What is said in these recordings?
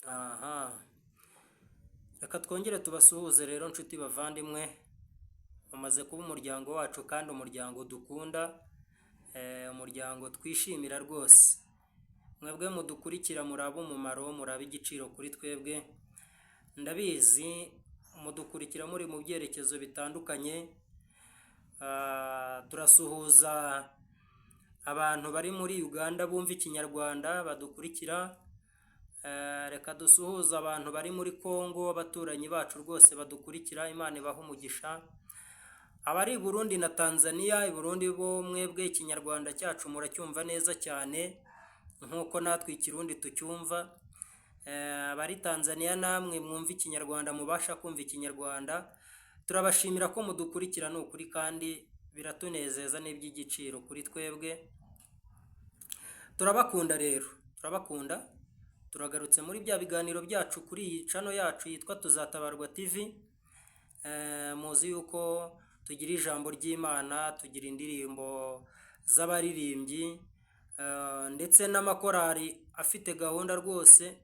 Aha, reka twongere tubasuhuze rero nshuti bavandimwe, mumaze kuba umuryango wacu kandi umuryango dukunda, umuryango twishimira rwose. Mwebwe mudukurikira muraba umumaro, muraba igiciro kuri twebwe, ndabizi mudukurikira muri mu byerekezo bitandukanye. Turasuhuza abantu bari muri Uganda bumva ikinyarwanda badukurikira. Reka dusuhuza abantu bari muri Congo, abaturanyi bacu rwose badukurikira, Imana ibaha umugisha. Abari i Burundi na Tanzania, i Burundi bo mwebwe ikinyarwanda cyacu muracyumva neza cyane nk'uko natwe ikirundi tucyumva. Abari Tanzania namwe mwumva ikinyarwanda, mubasha kumva ikinyarwanda, turabashimira ko mudukurikira, ni ukuri kandi biratunezeza n'iby'igiciro kuri twebwe. Turabakunda rero, turabakunda. Turagarutse muri bya biganiro byacu kuri iyi channel yacu yitwa Tuzatabarwa TV. Muzi yuko tugira ijambo ry'Imana, tugira indirimbo z'abaririmbyi, ndetse n'amakorari afite gahunda rwose.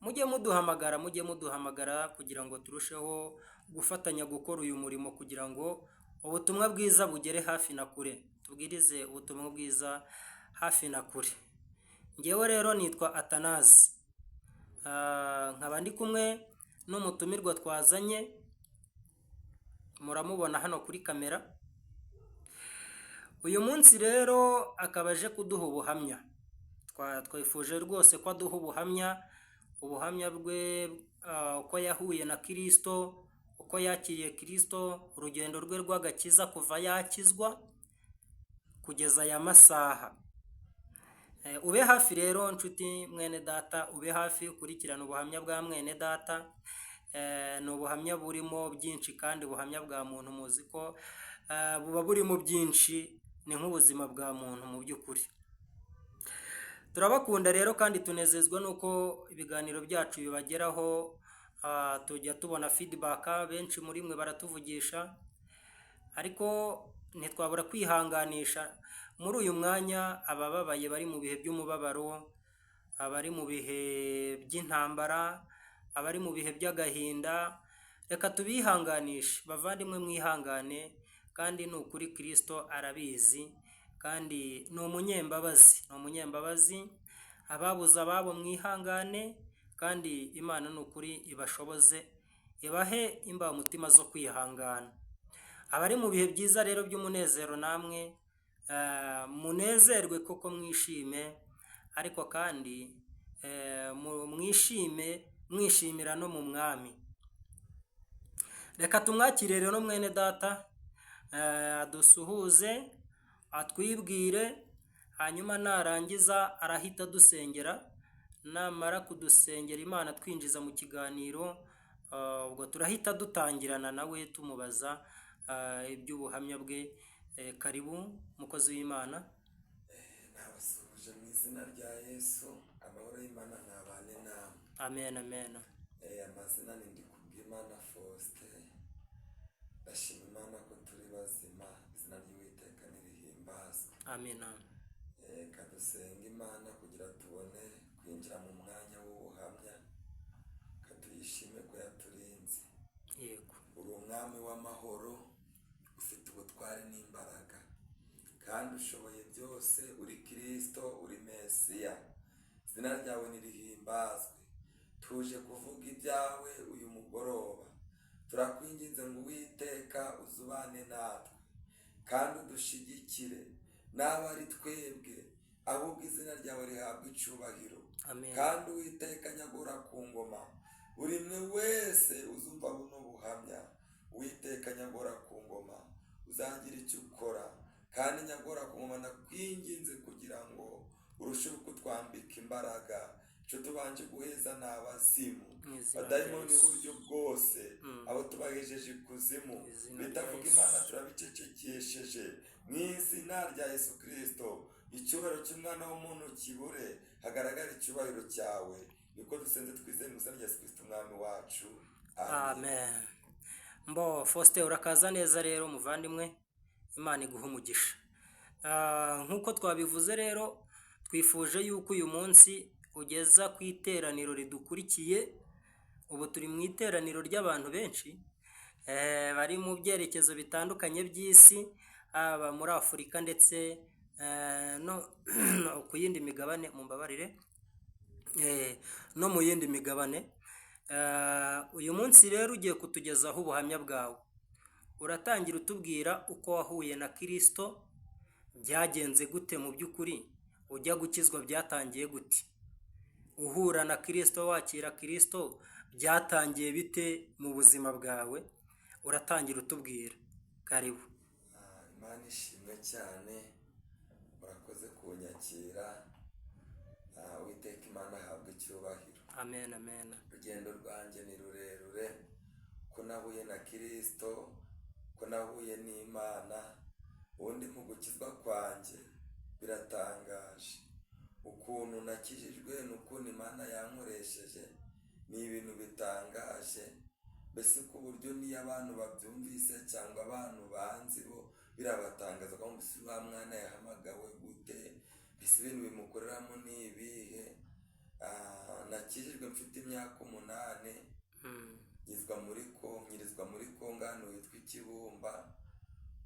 Mujye muduhamagara kugira ngo turusheho gufatanya gukora uyu murimo, kugira ngo ubutumwa bwiza bugere hafi na kure, tubwirize ubutumwa bwiza hafi na kure. Ngewe rero nitwa Atanazi, nkaba ndi kumwe n'umutumirwa twazanye, muramubona hano kuri kamera. Uyu munsi rero akaba aje kuduha ubuhamya. Twifuje rwose ko aduha ubuhamya bwe, uko yahuye na Kristo, uko yakiriye Kristo, urugendo rwe rw'agakiza kuva yakizwa kugeza aya masaha. Ube hafi rero nshuti mwene data, ube hafi ukurikirana ubuhamya bwa mwene data. Ni ubuhamya burimo byinshi, kandi ubuhamya bwa muntu muzi ko buba burimo byinshi, ni nk'ubuzima bwa muntu mu by'ukuri. Turabakunda rero kandi tunezezwa nuko ibiganiro byacu bibageraho. Tujya tubona feedback, benshi muri mwe baratuvugisha, ariko ntitwabura kwihanganisha muri uyu mwanya abababaye, bari mu bihe by'umubabaro, abari mu bihe by'intambara, abari mu bihe by'agahinda. Reka tubihanganishe bavandimwe, mwihangane, kandi ni ukuri Kristo arabizi, kandi ni umunyembabazi. Ababuze ababo mwihangane, kandi Imana ni ukuri ibashoboze, ibahe imbamutima zo kwihangana. Abari mu bihe byiza rero by'umunezero, namwe munezerwe koko, mwishime, ariko kandi mwishimira no mu mwami. Reka tumwakire rero mwene data, adusuhuze, atwibwire, hanyuma narangiza arahita dusengera. Namara kudusengera Imana twinjiza mu kiganiro, ubwo turahita dutangirana nawe tumubaza iby'ubuhamya bwe. Karibu mukozi w'Imana. Nabasuhuje mu izina rya Yesu, amahoro y'Imana ntabane namwe. Amen, amen. Amazina ni Ndikubwimana Faustin. Ndashima Imana ko turi bazima, izina ry'Uwiteka nirihimbazwe. Amen. Kadusenga Imana kugira tubone kwinjira mu mwanya w'ubuhamya, katuyishime ko yaturinze. Yego. Uri umwami w'amahoro, ufite ubutware n'imbaraga, kandi ushoboye byose. Uri Kristo, uri Mesiya, izina ryawe nirihimbazwe. Tuje kuvuga ibyawe uyu mugoroba, turakwinginze ngo Uwiteka uzubane natwe, kandi udushigikire, n'aba ari twebwe, ahubwo izina ryawe rihabwa icubahiro. Amen. Kandi Uwiteka nyagora ku ngoma, buri mwe wese uzumva buno buhamya, Uwiteka nyagora ku ngoma, uzagira icyo ukora, kandi nyagora ku ngoma nakwinginze kugira ngo urusheho kutwambika imbaraga. Icyo tubanje guheza ni abazimu, badayimoni uburyo bwose, abo tubahejeje ikuzimu, bitavuga Imana turabicecekesheje mu izina rya Yesu Kristo. Icyubahiro cy'umwana w'umuntu kibure, hagaragara icyubahiro cyawe. Niko dusenze twizeye mu izina rya Yesu Kristo umwami wacu. Amen. Faustin, urakaza neza rero muvandimwe, Imana iguha umugisha. Nk'uko twabivuze rero, twifuje yuko uyu munsi ugeza ku iteraniro ridukurikiye. Ubu turi mu iteraniro ry'abantu benshi bari mu byerekezo bitandukanye by'isi, haba muri Afurika ndetse no ku yindi migabane, mumbabarire, no mu yindi migabane. Uyu munsi rero ugiye kutugezaho ubuhamya bwawe. Uratangira utubwira uko wahuye na Kristo, byagenze gute mu by'ukuri, ujya gukizwa byatangiye gute, uhura na Kristo, wakira Kristo byatangiye bite mu buzima bwawe? Uratangira utubwira. Karibu. Imana ishimwe cyane, murakoze kunyakira. Uwiteka Imana ahabwa icyubahiro. Amen, amen. Urugendo rwanjye ni rurerure, ko nahuye na Kristo, ko nahuye n'Imana, ubundi mu gukizwa kwanjye biratangaje. Ukuntu nakijijwe n'ukuntu Imana yankoresheje ni ibintu bitangaje, mbese ku buryo niyo abantu babyumvise cyangwa abantu banzi bo birabatangaza ko mbese wa mwana yahamagawe gute, mbese ibintu bimukoreramo ni ibihe. Nakijijwe mfite imyaka 8, nyirizwa muri Kongo hano hitwa Ikibumba.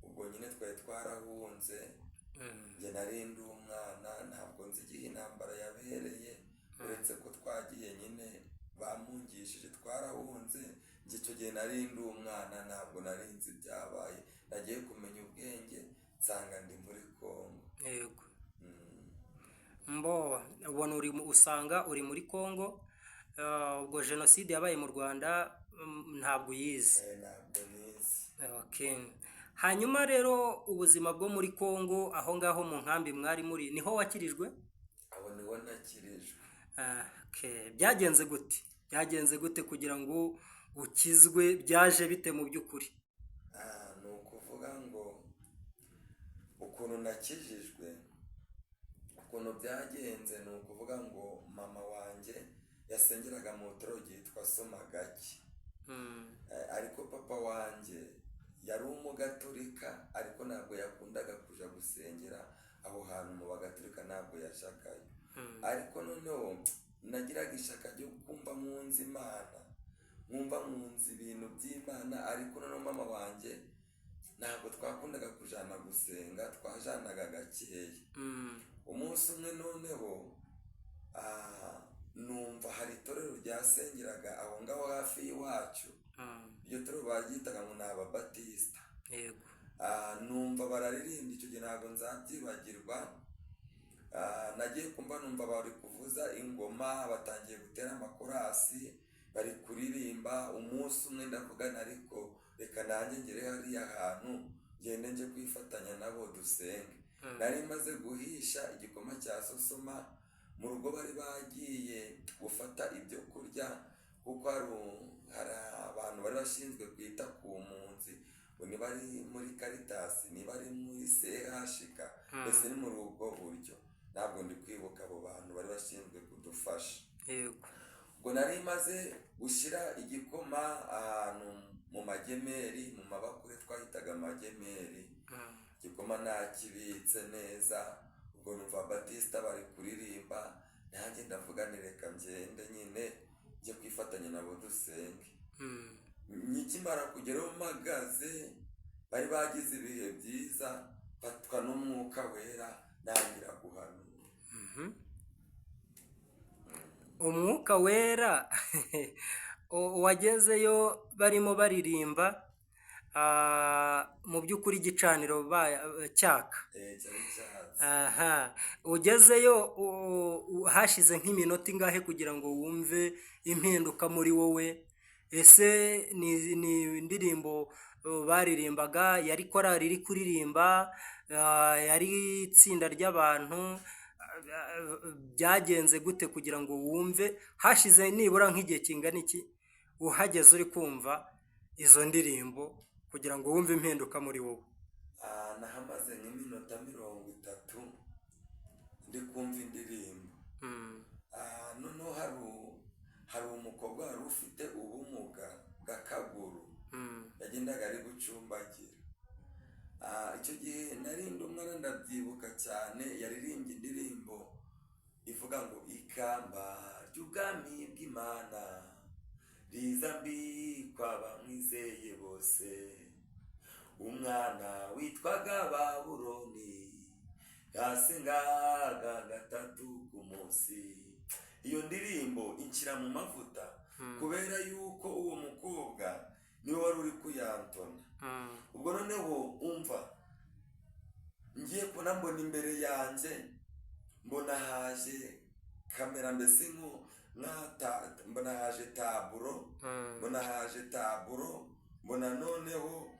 Ubwo nyine twari twarahunze, njye nari ndi umwana, ntabwo nzi igihe intambara yabereye, uretse ko twagiye nyine bamungishije, twarahunze. Njye icyo gihe nari ndi umwana, ntabwo nari nzi ibyabaye, nagiye kumenya ubwenge nsanga ndi muri Kongo. Yego. Ubona usanga uri muri Kongo. Ubwo jenoside yabaye mu Rwanda ntabwo uyizi? Ntabwo nizi. Okay. Hanyuma rero ubuzima bwo muri Kongo, aho ngaho mu nkambi mwari muri, niho wakirijwe? Aho niho nakirijwe. Okay. Byagenze gute kugira ngo ukizwe? Byaje bite mu by'ukuri? Ni ukuvuga ngo ukuntu nakijijwe, ukuntu byagenze, ni ukuvuga ngo mama wanjye yasengeraga mu itorero ryitwa Somagaki. Ariko papa wanjye yari umugatolika, ariko ntabwo yakundaga kuja gusengera aho hantu mu bagatolika, ntabwo yashakayo. Ariko noneho nagiraga ishaka ryo kumva munzi Imana, nkumva munzi ibintu by'Imana. Ariko noneho mama wanjye ntabwo twakundaga kujana gusenga, twajanaga gakeya. Umunsi umwe noneho numva hari itorero ryasengeraga aho ngaho hafi y'iwacu. Iryo torero baryitaga ngo ni Ababatisita. Yego. Numva bararirimba, icyo gihe ntabwo nzabyibagirwa. Nagiye kumva numva bari kuvuza ingoma, batangiye gutera amakorasi, bari kuririmba. Umunsi umwe ndavugana, ariko reka nanjye ngere hariya hantu ngende nje kwifatanya nabo dusenge. Nari maze guhisha igikoma cya sosoma mu rugo, bari bagiye gufata ibyo kurya, kuko hari abantu bari bashinzwe kwita ku mpunzi, niba ari muri Caritas, niba ari muri CHK, mbese ni muri ubwo buryo. Ntabwo ndi kwibuka abo bantu bari bashinzwe kudufasha. Yego. Ubwo nari maze gushyira igikoma ahantu mu magemeri, mu mabakure twahitaga amagemeri. Igikoma nakibitse neza. Ubwo numva Ababatisita bari kuririmba, nanjye ndavuga nti reka ngende nyine njye kwifatanya nabo dusenge. Nikimara kugeraho mpagaze, bari bagize ibihe byiza, fatwa n'umwuka wera, nangira guhanura. Umwuka wera wagezeyo barimo baririmba, mu by'ukuri igicaniro cyaka. Ugezeyo hashize nk'iminota ingahe kugira ngo wumve impinduka muri wowe? Ese ni indirimbo baririmbaga, yari korali iri kuririmba, yari itsinda ry'abantu? Byagenze gute kugira ngo wumve? Hashize nibura nk'igihe kingana iki uhageze uri kumva izo ndirimbo kugira ngo wumve impinduka muri wowe? Nahamaze nk'iminota 30 ndi kumva indirimbo. Noneho hari umukobwa wari ufite ubumuga bw'akaguru, yagendaga ari gucumbagira. Icyo gihe nari ndi umwana, ndabyibuka cyane, yaririmbye indirimbo ivuga ngo ikamba ry'ubwami bw'Imana rizambikwa abamwizeye bose, umwana witwaga Babuloni yasengaga gatatu ku munsi. Iyo ndirimbo inshyira mu mavuta kubera yuko uwo mukobwa niwe wari uri kuyantona. Ubwo noneho umva, ngiye kubona mbona imbere yanjye mbona haje kamera, mbese mbona haje taburo, mbona noneho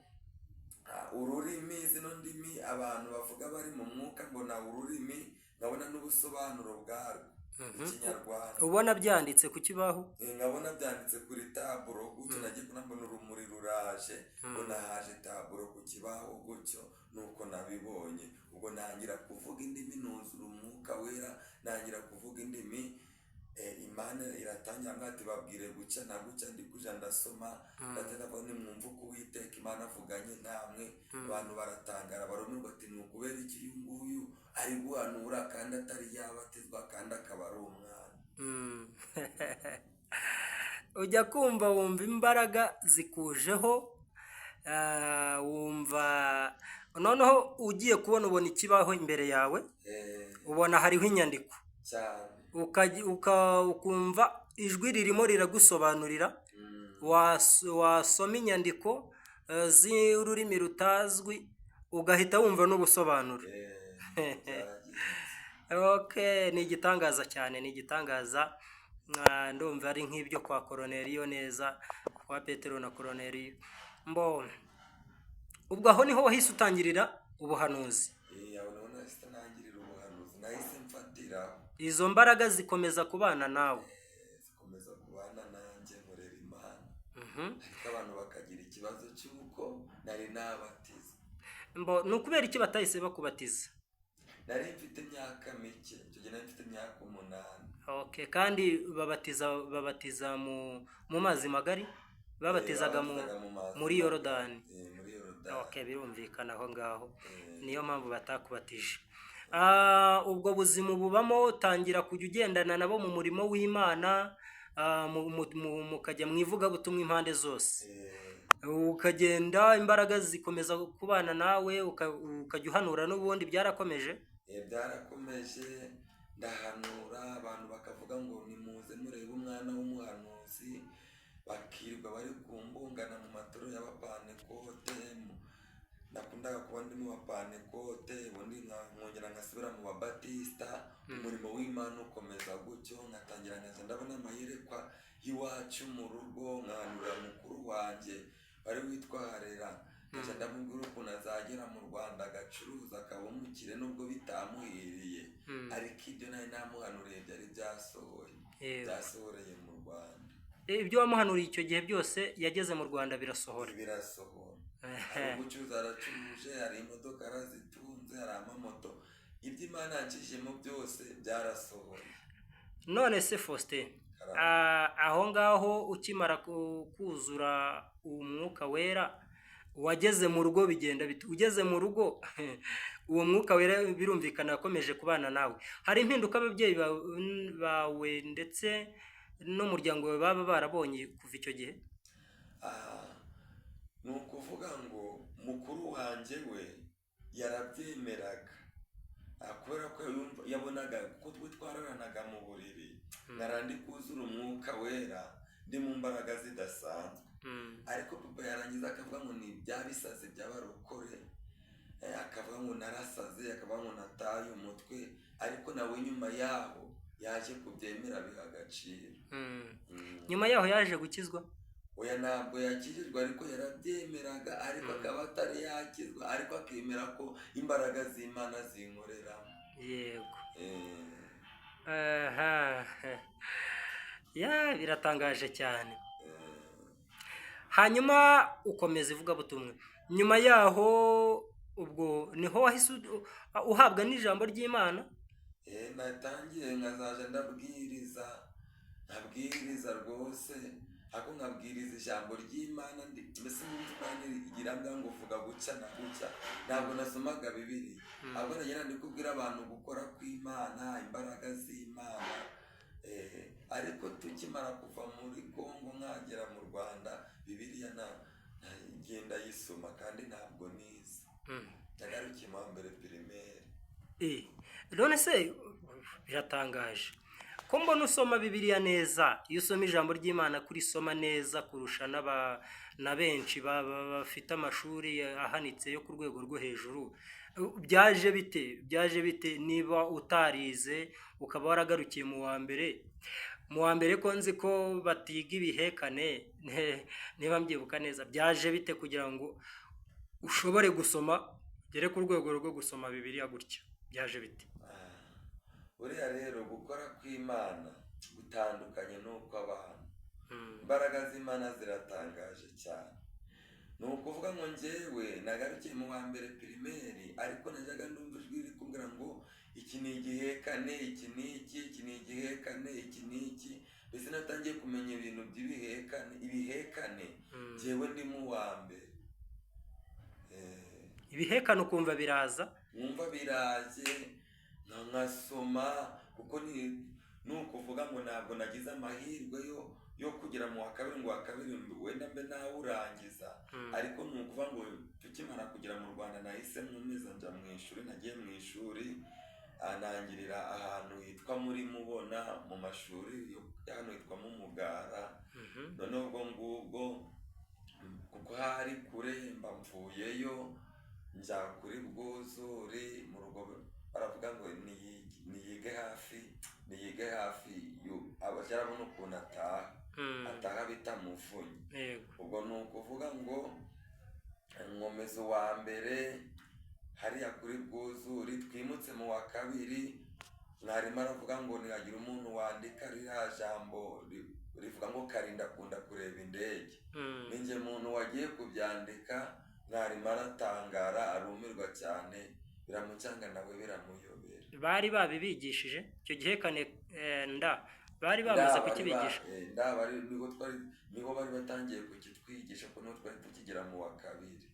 ururimi, zino ndimi abantu bavuga bari mu mwuka, mbona ururimi, nkabona n'ubusobanuro bwarwo ikinyarwanda. ubona byanditse ku kibaho? nkabona byanditse kuri taburo gutyo. nagiye mbona urumuri ruraje, mbona haje taburo ku kibaho gutyo, nuko nabibonye. ubwo nangira kuvuga indimi, nuzura umwuka wera, nangira kuvuga indimi. Imana iratangira mwati babwire gucya na gucya, ndi kuja ndasoma ndatenda ko nimwumva uko Uwiteka Imana avuganye namwe. Abantu baratangara barumirwa ati ni ukubera iki uyu nguyu ari guhanura kandi atari yabatizwa kandi akaba ari umwana. ujya kumva wumva imbaraga zikujeho, wumva noneho ugiye kubona ubona ikibaho imbere yawe, ubona hariho inyandiko cyane, ukumva ijwi ririmo riragusobanurira. wasoma inyandiko z'ururimi rutazwi ugahita wumva n'ubusobanuro. Okay, ni igitangaza cyane, ni igitangaza. Ndumva ari nk'ibyo kwa Koroneliyo neza, kwa Petero na Koroneliyo. Ubwo aho niho wahise utangirira ubuhanuzi. nahise mfatira. Izo mbaraga zikomeza kubana nawe? Zikomeza kubana nanjye, nkorera Imana. Ariko abantu bakagira ikibazo cy'uko nari nabatiza. Ni ukubera iki batahise bakubatiza? Nari mfite imyaka mike, icyo gihe nari mfite imyaka 8. Okay, kandi babatiza mu mazi magari? Babatizaga muri Yorodani? Muri Yorodani. Okay, birumvikana aho ngaho. Niyo mpamvu batakubatije. Ubwo buzima bubamo, utangira kujya ugendana nabo mu murimo w'Imana, mukajya mu ivugabutumwa impande zose. Ukagenda, imbaraga zikomeza kubana nawe, ukajya uhanura n'ubundi. Byarakomeje? Byarakomeje, ndahanura, abantu bakavuga ngo nimuze murebe umwana w'umuhanuzi, bakirirwa bari kumbungana mu matoro y'abapanekote. Nakundaga kuba ndi mu bapanekote, ubundi nkongera ngasubira mu babatisita. Umurimo w'Imana ukomeza gutyo, ngatangira nkaza ndabona amayerekwa y'iwacu mu rugo, nkahanurira mukuru wanjye wari witwa Harera. Nkaja ndamubwira ukuntu azagera mu Rwanda agacuruza akaba umukire nubwo bitamuhiriye. Ariko ibyo nari namuhanuriye byari byasohoreye mu Rwanda. Ibyo wamuhanuriye icyo gihe byose yageze mu Rwanda birasohora? Birasohora. Hari umucuruzi aracuruje, hari imodoka arazitunze, hari amamoto. Ibyo Imana yancishijemo byose byarasohoye. None se Faustin, aho ngaho ukimara kuzura umwuka wera, wageze mu rugo bigenda bite? Ugeze mu rugo uwo mwuka wera birumvikana yakomeje kubana nawe. Hari impinduka ababyeyi bawe ndetse n'umuryango wawe baba barabonye kuva icyo gihe? Ni ukuvuga ngo mukuru wanjye we yarabyemeraga, kubera ko yabonaga ko twe twararanaga mu buriri, narandi kuzura umwuka wera ndi mu mbaraga zidasanzwe. Ariko papa yarangiza akavuga ngo ni bya bisazi by'abarokore, akavuga ngo narasaze, akavuga ngo nataye umutwe. Ariko nawe nyuma yaho yaje kubyemera biha agaciro. Nyuma yaho yaje gukizwa? Oya, ntabwo yakijijwe, ariko yarabyemeraga, ariko akaba atari yakizwa, ariko akemera ko imbaraga z'Imana zinkoreramo. Yego. Biratangaje cyane. Hanyuma ukomeza ivugabutumwa. Nyuma yaho ubwo niho wahise uhabwa n'ijambo ry'Imana? Natangiye nkazaja ndabwiriza rwose, ako nkabwiriza ijambo ry'Imana mbese Imana igira ngo vuga guca na guca, ntabwo nasomaga Bibiliya, ahubwo nagira ndi kubwira abantu gukora kw'Imana, imbaraga z'Imana. Ariko tukimara kuva muri Kongo nkagera mu Rwanda, Bibiliya ngenda yisoma kandi ntabwo nize, nagarukiye mu wa mbere pirimeri. None se biratangaje ko mbona usoma Bibiliya neza, iyo usoma ijambo ry'Imana kurisoma neza kurusha na benshi bafite amashuri ahanitse yo ku rwego rwo hejuru. Byaje bite niba utarize ukaba waragarukiye mu wa mbere ko nzi ko batiga ibihekane, niba mbyibuka neza, byaje bite kugira ngo ushobore gusoma ugere ku rwego rwo gusoma Bibiliya gutya, byaje bite? Buriya rero gukora kw'Imana gutandukanye n'uko abantu, imbaraga z'Imana ziratangaje cyane. Ni ukuvuga ngo njyewe nagarukiye mu wa mbere pirimeri, ariko najyaga ndumva ijwi riri kumbwira ngo iki ni igihekane, iki ni iki, iki ni igihekane, iki ni iki. Mbese natangiye kumenya ibintu ibihekane njyewe ndi mu wa mbere. Ibihekane ukumva biraza? Nkumva biraje nkasoma, kuko ni ukuvuga ngo ntabwo nagize amahirwe yo kugera mu wa kabiri ngo wa kabiri wenda mbe nawurangiza, ariko ni ukuvuga ngo tukimara kugera mu Rwanda nahise nkomeza njya mu ishuri. Nagiye mu ishuri nangirira ahantu hitwa muri Mubona, mu mashuri hano hitwa mu Mugara. Noneho ubwo ngubwo kuko hari kure mba mvuyeyo njya kuri Bwuzure, mu rugo baravuga ngo niyige hafi abashyirabona ukuntu ataha bita Muvunyi. Ubwo ni ukuvuga ngo nkomeza uwa mbere hariya kuri Bwuzure, twimutse mu wa kabiri mwarimu aravuga ngo ntihagira umuntu wandika ririya jambo rivuga ngo Karinda akunda kureba indege. Ninjye muntu wagiye kubyandika, mwarimu aratangara arumirwa cyane, biramucanga nawe biramuyobera. Bari babibigishije icyo gihekane bari bamaze kukibigisha? Nibo bari batangiye kukitwigisha, ko n'ubu twari tukigera mu wa kabiri.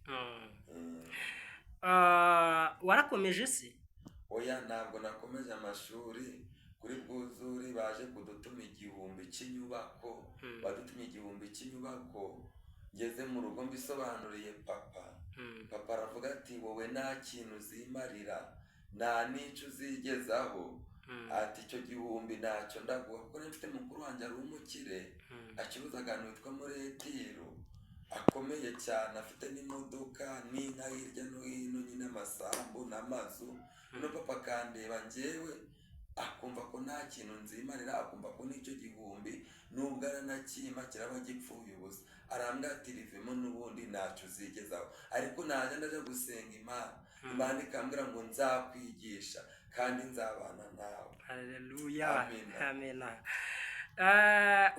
Warakomeje se? Oya, ntabwo nakomeje amashuri. Kuri Bwuzure baje kudutuma igihumbi cy'inyubako, ngeze mu rugo mbisobanuriye papa. Papa aravuga ati wowe nta kintu uzimarira, nta n'icyo uzigezaho, ati icyo gihumbi ntacyo ndaguha, kuko mfite mukuru wanjye ari umukire, acuruza akantu witwa muri Etiro, akomeye cyane, afite n'imodoka n'inka hirya no hino, nyine amasambu n'amazu. None papa akandeba njyewe akumva ko nta kintu nzimarira, akumva ko n'icyo gihumbi nubwo aranakima kiraba gipfuye ubusa, arambwira ati rivemo n'ubundi ntacyo uzigezaho. Ariko naje ndaje gusenga Imana ikambwira ngo nzakwigisha kandi nzabana nawe. Haleluya, amen.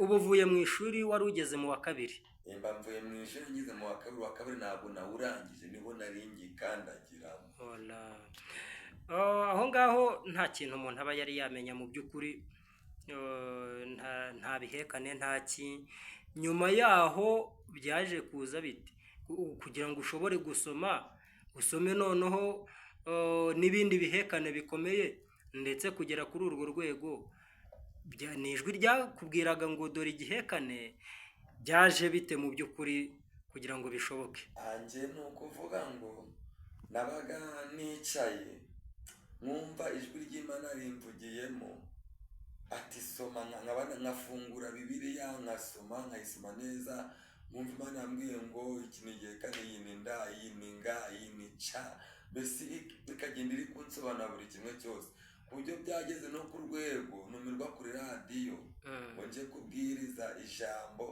Ubu uvuye mu ishuri, wari ugeze mu wa kabiri? Mba mvuye mu ishuri ngeze mu wa kabiri ntabwo nawurangije, niho nari ngikandagiramo. Aho ngaho nta kintu umuntu aba yari yamenya mu by'ukuri, nta bihekane, nta ki. Nyuma yaho byaje kuza bite kugira ngo ushobore usome noneho n'ibindi bihekane bikomeye, ndetse kugera kuri urwo rwego? Ni ijwi ryakubwiraga ngo dore igihekane? Byaje bite mu by'ukuri kugira ngo bishoboke? Anjye ni ukuvuga ngo nabaga nicaye nkumva ijwi ry'Imana rimvugiyemo ati soma, nkafungura Bibiliya nkasoma, nkayisoma neza, nkumva Imana yambwiye ngo iki ni igihekane, iyi ni nda, iyi ni nga, iyi ni ca, mbese ikagenda iri kunsobanura buri kimwe cyose, ku buryo byageze no ku rwego numirwa kuri radiyo ngo nje kubwiriza ijambo,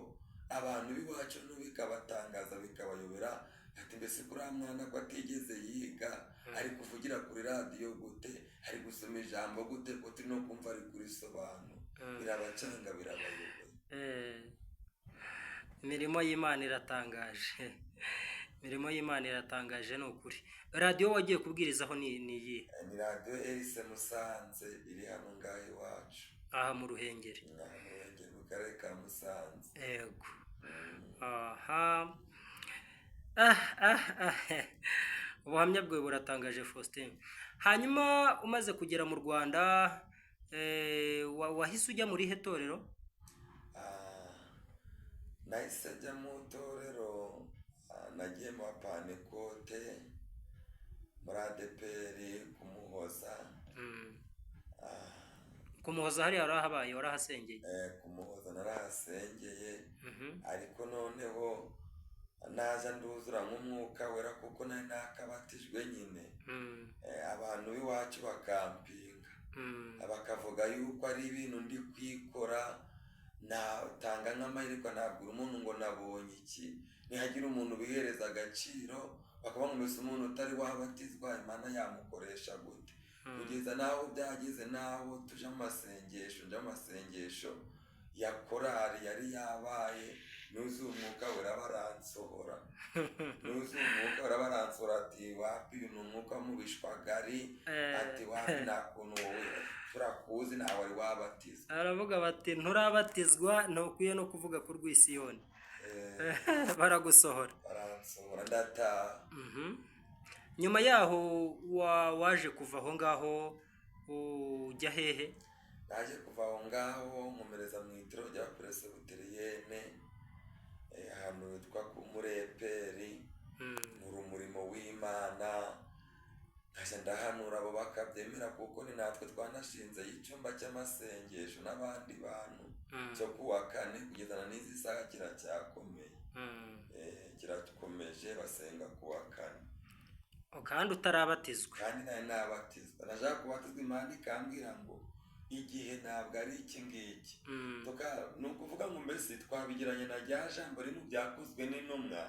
abantu b'iwacu bikabatangaza bikabayobera, ati mbese kuri mwana ko atigeze yiga ari kuvugira kuri radiyo gute, ari gusoma ijambo gute, ko turi no kumva ari kurisobanura, birabacanga birabayobera. Imirimo y'Imana iratangaje, imirimo y'Imana iratangaje ni ukuri. Radiyo wagiye kubwirizaho ni iyi? Ni radiyo Elise Musanze, iri hano ngaho iwacu, aha mu Ruhengeri, mu karere ka Musanze. Yego. Ah, ah, ah. Ubuhamya bwawe buratangaje Faustin. Hanyuma umaze kugera mu Rwanda, wahise ujya muri he torero? Ah, nahise njya mu itorero, nagiye mu bapantekote muri adeperi ku Muhoza. Mm. Ah, Ku Muhoza hariya warahabaye, warahasengeye? ku Muhoza narahasengeye, Mhm. ariko noneho naza nduzura nk'umwuka wera kuko nari nakabatijwe nyine. Mm. Abantu b'iwacu bakampinga, Mm. bakavuga yuko ari ibintu ndi kwikora, natanga nk'amahirwe nabwira umuntu ngo nabonye iki, nihagira umuntu bihereza agaciro bakavuga ngo mbese umuntu utari wabatizwa Imana yamukoresha gute. Kugeza naho byageze naho tuje mu masengesho ya korari yari yabaye, nuzuye umwuka wera baransohora ati wapi uyu ni umwuka mu bishwagari, ati wapi nta kuntu wowe turakuzi nawe wari wabatizwa. Aravuga bati nturabatizwa, ntukwiye no kuvuga ku rw'Isiyoni. Baragusohora. Baransohora ndataha. Nyuma yaho waje kuva aho ngaho ujya hehe? Naje kuva aho ngaho nkomereza mu itiro rya Presbyterienne, ahantu hitwa muri Eperi, nkora umurimo w'Imana, nkajya ndahanura abo bakabyemera kuko ni natwe twanashinze icyumba cy'amasengesho n'abandi bantu cyo kuwa kane kugeza na n'izi saha kiracyakomeye. Kirakomeje basenga kuwa kane. Kandi utarabatizwa? Kandi nari nabatizwa, nashaka kubatizwa Imana ikambwira ngo igihe ntabwo ari iki ngiki. Ni ukuvuga ngo mbese twabigiranye na rya jambo riri mu Byakozwe n'Intumwa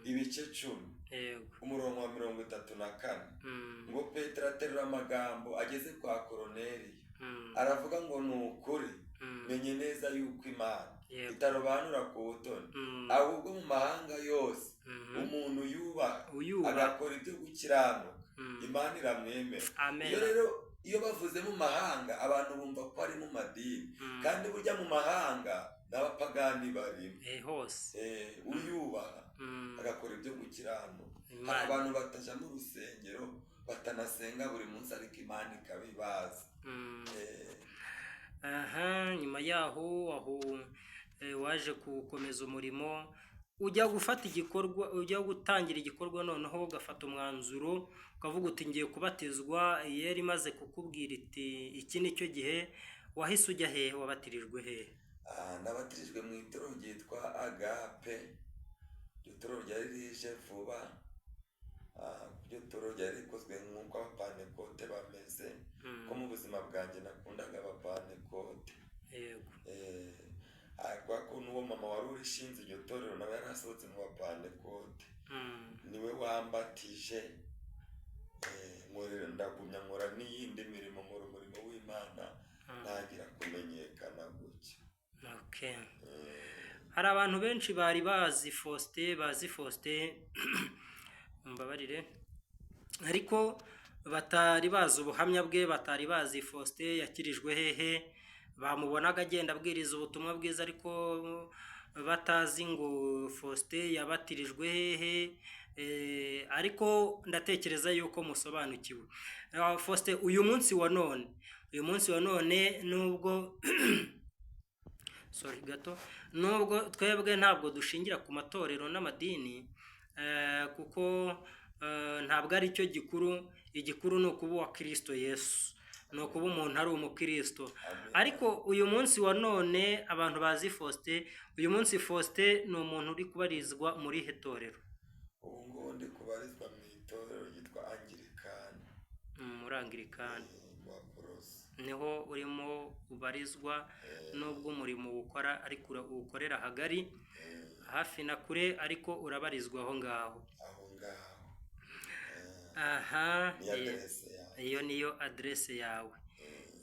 ibice 10 umurongo wa 34 ngo Petero aterura amagambo ageze kwa Koroneliyo, aravuga ngo ni ukuri menye neza yuko Imana itarobanura ku butoni, ahubwo mu mahanga yose umuntu yubaha agakora ibyo gukiranuka Imana iramwemera. Iyo bavuze mu mahanga abantu bumva ko ari mu madini, kandi burya mu mahanga n'abapagani barimo hose. Uyubaha agakora ibyo gukiranuka. Hari abantu batajya mu rusengero batanasenga buri munsi ariko Imana ikabibaza. Nyuma yaho waje gukomeza umurimo, ujya gutangira igikorwa, noneho ugafata umwanzuro ukavuga uti ngiye kubatizwa. Yari imaze kukubwira iti iki ni cyo gihe, wahise ujya hehe? Wabatirijwe hehe? Nabatirijwe mu itoro ryitwa Agape. Iryo toro ryari rije vuba, iryo toro ryari rikozwe nk'uko abapantekote bameze, ko mu buzima bwanjye nakundaga abapantekote. Kwa kuntu uwo mama wari urishinze iryo torero nawe yari asohotse mu bapantekote, niwe wambatije. Ndagumya nkora n'iyindi mirimo, nkora umurimo w'Imana, ntangira kumenyekana gutya. Hari abantu benshi bari bazi Faustin mbabarire, ariko batari bazi ubuhamya bwe, batari bazi Faustin yakirijwe hehe. Bamubonaga agenda abwiriza ubutumwa bwiza, ariko batazi ngo Faustin yabatirijwe hehe. Ariko ndatekereza yuko musobanukiwe. Faustin, uyu munsi wa none nubwo nubwo twebwe ntabwo dushingira ku matorero n'amadini, kuko ntabwo ari cyo gikuru. Igikuru ni ukuba uwa Kristo Yesu, ni ukuba umuntu ari umukristo. Ariko uyu munsi wa none abantu bazi Faustin, uyu munsi Faustin ni umuntu uri kubarizwa muri he torero? Ubu ngubu ndi kubarizwa mu itorero ryitwa Anglikani. Muri Anglikani niho urimo ubarizwa, nubwo umurimo ukora ariko uwukorera hagari, hafi na kure, ariko urabarizwa aho ngaho. Iyo niyo aderese yawe.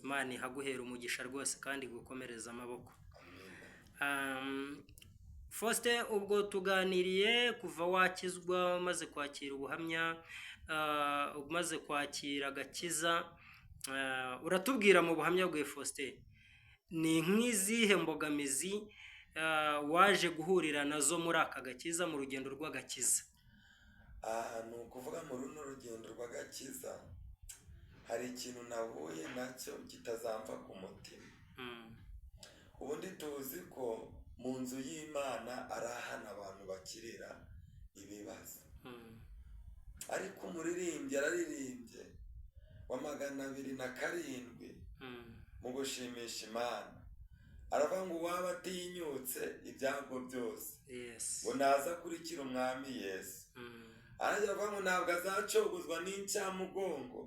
Imana ihaguhera umugisha rwose kandi gukomereza amaboko. Faustin, ubwo tuganiriye kuva wakizwa, umaze kwakira ubuhamya, umaze kwakira agakiza, uratubwira mu buhamya bwe Faustin, ni nk'izihe mbogamizi waje guhurira nazo muri aka gakiza, mu rugendo rw'agakiza? ni ukuvuga mu runo rugendo rw'agakiza hari ikintu nahuye nacyo kitazamva ku mutima. Ubundi tuzi ko mu nzu y'Imana ari ahantu abantu bakirira ibibazo, ariko umuririmbyi yararirimbye wa 207 mu gushimisha Imana, aravuga ngo uwaba atinyutse ibyago byose ngo naza akurikira umwami Yesu. Aravuga ngo ntabwo azacogozwa n'incamugongo,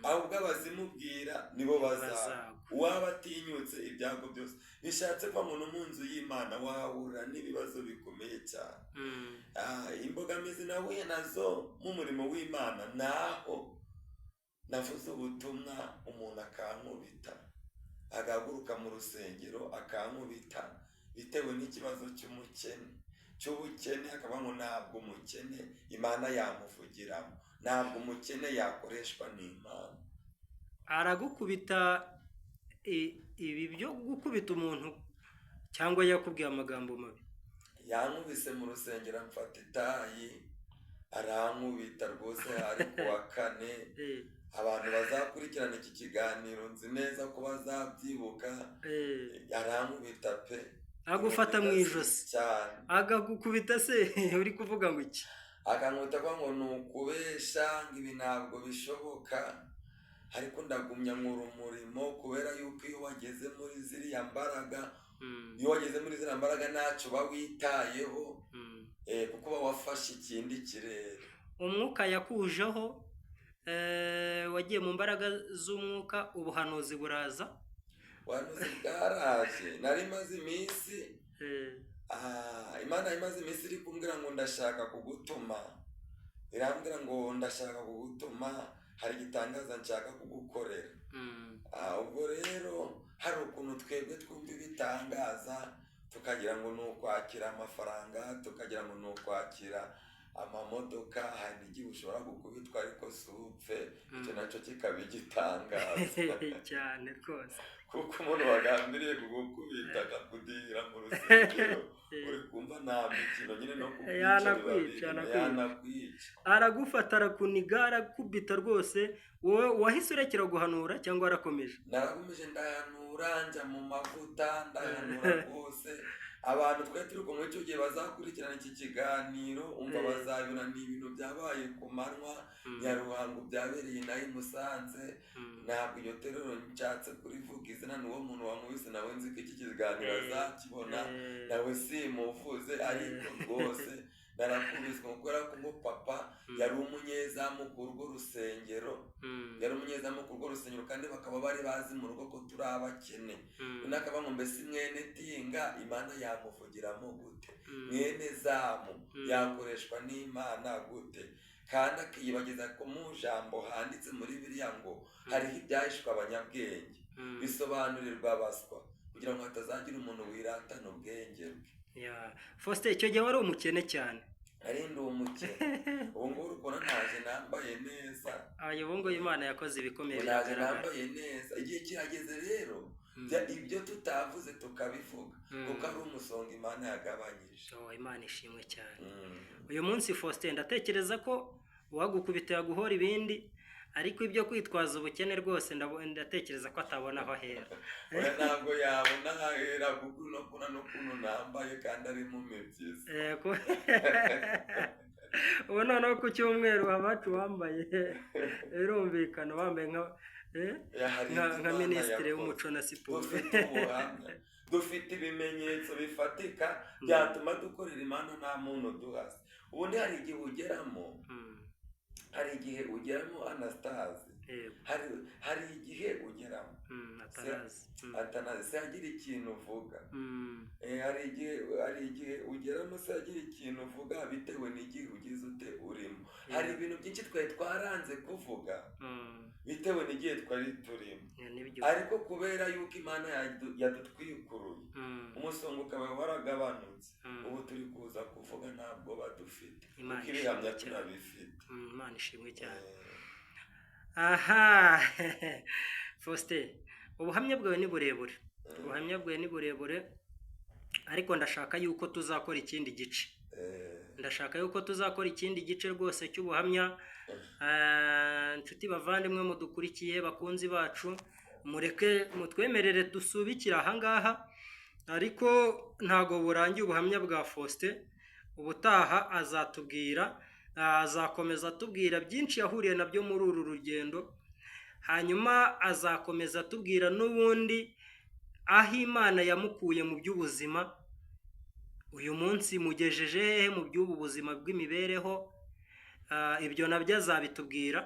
ahubwo abazimubwira nibo bazagwa. Uwaba atinyutse ibyago byose bishatse ko umuntu mu nzu y'Imana wahura n'ibibazo bikomeye cyane. Imbogamizi nahuye nazo mu murimo w'Imana naho navuze ubutumwa umuntu akankubita, agahaguruka mu rusengero akankubita bitewe n'ikibazo cy'ubukene, akaba ngo ntabwo umukene Imana yamuvugiramo, ntabwo umukene yakoreshwa n'Imana. Aragukubita ibi byo gukubita umuntu cyangwa yakubwiye amagambo mabi? Yankubise mu rusengero amfata itayi arankubita rwose. ari kuwa 4 abantu bazakurikirana iki kiganiro nzi neza ko bazabyibuka. Arankubita pe, agufata mu ijosi cyane. Agakukubita se uri kuvuga ngo iki? Akankubita ngo ni ukubesha, ngo ibi ntabwo bishoboka, ariko ndagumya nkora umurimo kubera yuko iyo wageze muri ziriya mbaraga ntacyo uba witayeho, kuko uba wafashe ikindi kirere. Umwuka yakujeho, wagiye mu mbaraga z'umwuka, ubuhanuzi buraza. Ubuhanuzi bwaraje. nari maze iminsi Imana imaze iminsi iri kumbwira ngo ndashaka kugutuma, irambwira ngo ndashaka kugutuma, hari igitangaza nshaka kugukorera. Ubwo rero hari ukuntu twebwe twumva ibitangaza tukagira ngo ni ukwakira amafaranga, tukagira ngo ni ukwakira amamodoka, hari igihe ushobora gukubitwa ariko si upfe. Icyo nacyo kikaba igitangaza cyane rwose, kuko umuntu wagambiriye kugukubita akakudira mu rusengero uri kumva nta mikino nyine no kukwica, yanakwica. Aragufata, arakuniga, arakubita rwose. Wowe wahise urekera guhanura cyangwa warakomeje? Narakomeje ndahanura, njya mu mavuta ndahanura rwose. Abantu twari turi kumwe icyo gihe bazakurikirana iki kiganiro umva bazabona ni ibintu byabaye ku manywa ya Ruhango, byabereye inaha i Musanze. Ntabwo iyo terero nshatse kurivuga izina, n'uwo muntu wankubise nawe nzi ko iki kiganiro azakibona, nawe simuvuze, ariko rwose narakubiswe kubera ko ngo papa yari umunyezamu ku urwo rusengero, kandi bakaba bari bazi mu rugo ko turi abakene. Nakaba ngo mbese mwene tinga Imana yamuvugiramo gute? Mwene zamu yakoreshwa n'Imana gute? Kandi akiyibagiza ko mu jambo handitse muri Bibiliya ngo hariho ibyahishwe abanyabwenge bisobanurirwa abaswa, kugira ngo hatazagira umuntu wiratana ubwenge bwe. Faustin, icyo gihe wari umukene cyane? Ari ndi umukene. Ubu ngubu urabona ntaje nambaye neza. Ubu ngubu Imana yakoze ibikomeye. Ntaje nambaye neza. Igihe kirageze rero ibyo tutavuze tukabivuga, kuko ari umusonga Imana yagabanyije. Imana ishimwe cyane. Uyu munsi Faustin, ndatekereza ko uwagukubita yaguhora ibindi, ariko ibyo kwitwaza ubukene rwose ndatekereza ko atabona aho ahera. Ntabwo yabona aho ahera kuko n'ukuntu nambaye kandi ari mu mibyizi. ubu noneho ku cyumweru abacu wambaye birumvikana, wambaye nka minisitiri w'umuco na siporo. Dufite ibimenyetso bifatika byatuma dukorera Imana nta muntu duhase. Ubundi hari igihe ugeramo Anastase, hari igihe ugeramo Atanazi se agira ikintu uvuga, hari igihe ugeramo se agira ikintu uvuga bitewe n'igihe ugize ute urimo. Hari ibintu byinshi twari twaranze kuvuga bitewe n'igihe twari turimo, ariko kubera yuko Imana yadutwikuruye umusonga ukaba waragabanutse, ubu turi kuza kuvuga ntabwo badufite, kuko ibihamya turabifite. Imana ishimwe cyane. Aha Faustin, ubuhamya bwawe ni burebure, ariko ndashaka yuko tuzakora ikindi gice ndashaka yuko tuzakora ikindi gice rwose cy'ubuhamya. Inshuti bavandimwe mudukurikiye bakunzi bacu, mureke mutwemerere dusubikira ahangaha, ariko ntago burangiye ubuhamya bwa Faustin. Ubutaha azatubwira, azakomeza atubwira byinshi yahuriye nabyo muri uru rugendo, hanyuma azakomeza atubwira n'ubundi aho Imana yamukuye mu by'ubuzima, uyu munsi mugejeje hehe mu by'ubu buzima bw'imibereho. Ibyo nabyo azabitubwira,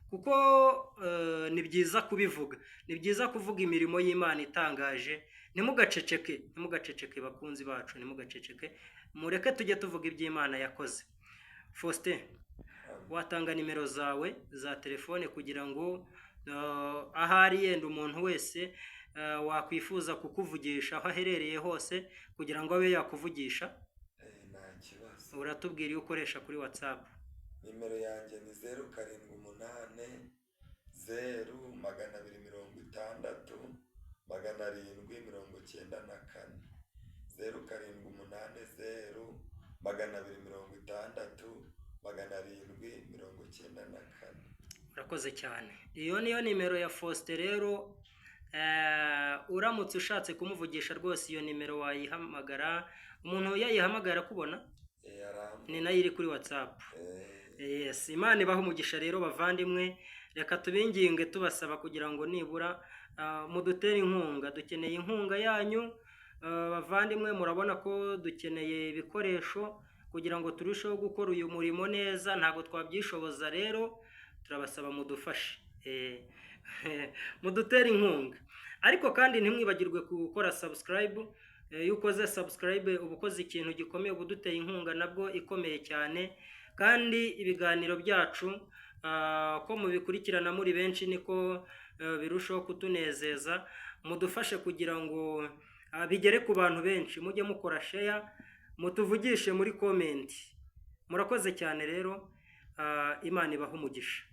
kuko ni byiza kubivuga, ni byiza kuvuga imirimo y'Imana itangaje. Ntimugaceceke bakunzi bacu, ntimugaceceke, mureke tujye tuvuga iby'Imana yakoze. Faustin, watanga nimero zawe za telefone kugira ngo ahari yenda umuntu wese wakwifuza kukuvugisha aho aherereye hose kugira ngo abe yakuvugisha? Nta kibazo. Uratubwira iyo ukoresha kuri WhatsApp. Nimero yanjye ni 078 0 260 794 078 0 260 Urakoze cyane. Iyo niyo nimero ya Faustin rero. Uramutse ushatse kumuvugisha rwose iyo nimero wayihamagara, umuntu yayihamagara kubona ni nayo iri kuri WhatsApp. Yes, Imana ibaha umugisha rero bavandimwe. Reka tubinginge tubasaba kugira ngo nibura mudutere inkunga. Dukeneye inkunga yanyu bavandimwe. Murabona ko dukeneye ibikoresho kugira ngo turusheho gukora uyu murimo neza, ntabwo twabyishoboza. Rero turabasaba mudufashe, mudutere inkunga. Ariko kandi ntimwibagirwe gukora subscribe. Iyo ukoze subscribe uba ukoze ikintu gikomeye, uba uduteye inkunga nabwo ikomeye cyane. Kandi ibiganiro byacu ko mubikurikirana muri benshi niko birushaho kutunezeza. Mudufashe kugira ngo bigere ku bantu benshi, mujye mukora share, mutuvugishe muri comment. Murakoze cyane rero, Imana ibaha umugisha.